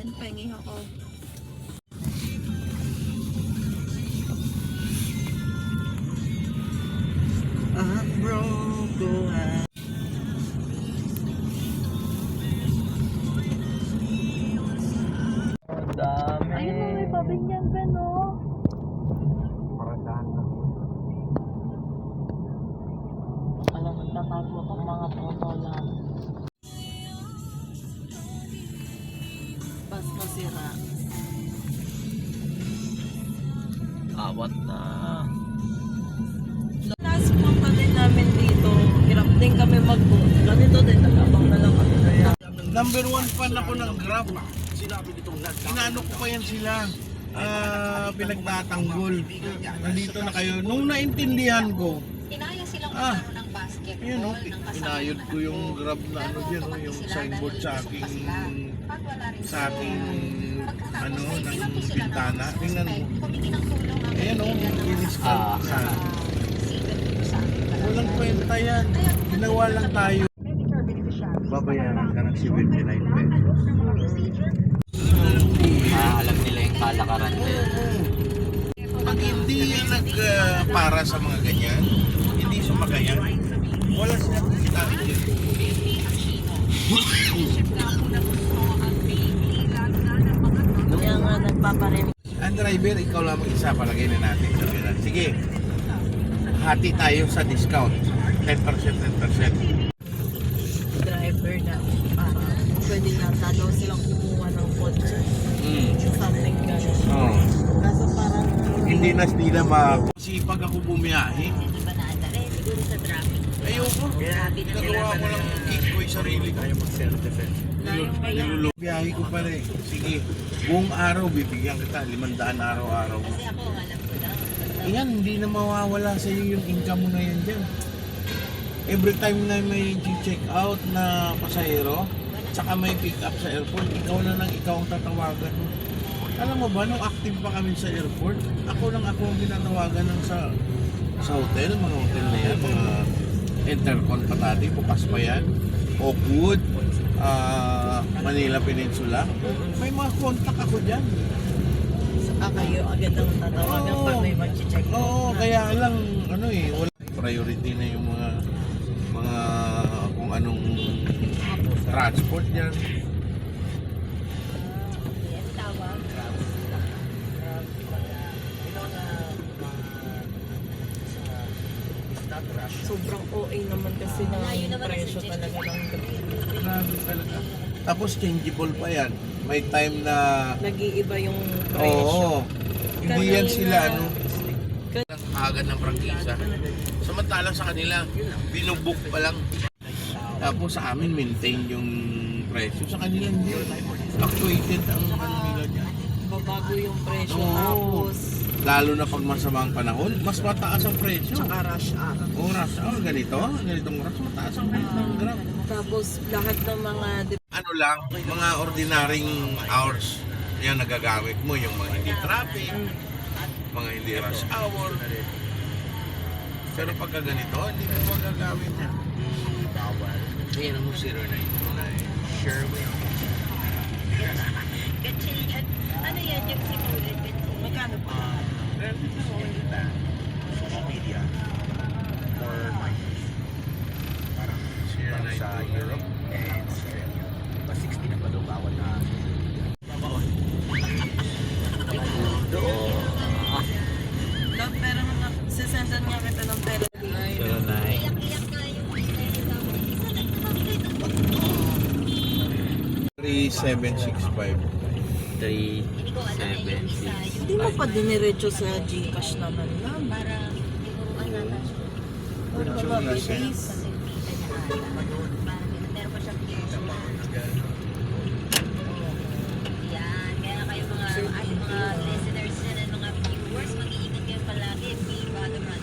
Ben, pengi ako. Dami. Ayun mo, may pabinyan, Ben, oh. Paradahan lang. Alam, magtatago ang mga photo lang. Bas masira. Awat na. Last punta din namin dito. Hirap din kami mag-book. Ganito din, nag-abang na lang kami. Number 1 fan ako ng Grab. Inaano ko pa yan sila. Pinagtatanggol. Nandito na kayo. Nung naintindihan ko, ng basket. Ayun o, inayod ko yung Grab na ano dyan, yung signboard sa aking ano, ng bintana. Tingnan mo. Ayan o, in-scout na. Walang kwenta yan. Ginawa lang tayo. Babayaran ka ng 79 pesos. Alam nila yung kalakaran nila. Pag hindi yan para sa mga ganyan, hindi sumagayan, wala silang kitain dyan. Kaya nga, nagpaparinig. Ang driver, ikaw lang mag-isa, palagay na natin. Sabi na, sige, hati tayo sa discount. 10%, 10%. Driver na pwede na daw silang kumuha ng kotse. Something gano'n. Oh. Kaso parang Hindi na masipag ako bumiyahe. siguro sa traffic. Ayoko. Nagawa ko lang kick ko yung sarili ko. Ayaw mag-self-defense. Biyahe ko pa rin. Sige, buong araw bibigyan kita. 500 araw-araw. Kasi ako, alam ko lang. Ayan, hindi na mawawala sa iyo yung income mo na yan dyan. Every time na may check out na pasahero, tsaka may pick up sa airport, ikaw ang tatawagan mo. Alam mo ba, nung active pa kami sa airport, ako ang tinatawagan ng sa hotel, mga hotel na yan, mga Intercon pa dati, bukas pa yan, Oakwood, Manila Peninsula. May mga contact ako dyan. Kayo agad ang tatawagan pag may mag-check. Oo, kaya lang, wala priority na yung mga kung anong transport dyan. Sobrang OA naman kasi ng presyo talaga ng Grabe talaga. Tapos changeable pa yan. May time na nag-iiba yung presyo. oo. Hindi yan Kanina- sila agad ng prangkisa. Samantalang sa kanila, binubuk pa lang. Tapos sa amin, maintain yung presyo. Sa kanila, hindi. Fluctuated ang nila niya. Babago yung presyo. Oo. Tapos Lalo na pag masamang panahon, mas mataas ang presyo. tsaka rush hour. O rush hour, ganitong rush, mataas ang presyo ng Grab. Tapos lahat ng mga Ano lang, mga ordinaryong hours. Yan nagagamit mo, yung mga hindi traffic, mga hindi rush hour. Pero pagka ganito, hindi mo magagamit yan. Ayan mo 0929 Sherwin. ano yan yung simulit? Magkano pa? Social media for minors. Parang sa Europe and Australia. 60 na ba daw bawal na Pero mga sisendan nga kita ng pera. Pero na eh. 3765. 376. Hindi mo pa diniretso sa Gcash naman lang. Virtual na siya. Yan, kaya kayo mga listeners and mga viewers, mag-iingat kayo palagi. Be bottom run.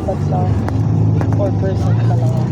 tatlo. 4% pa lang.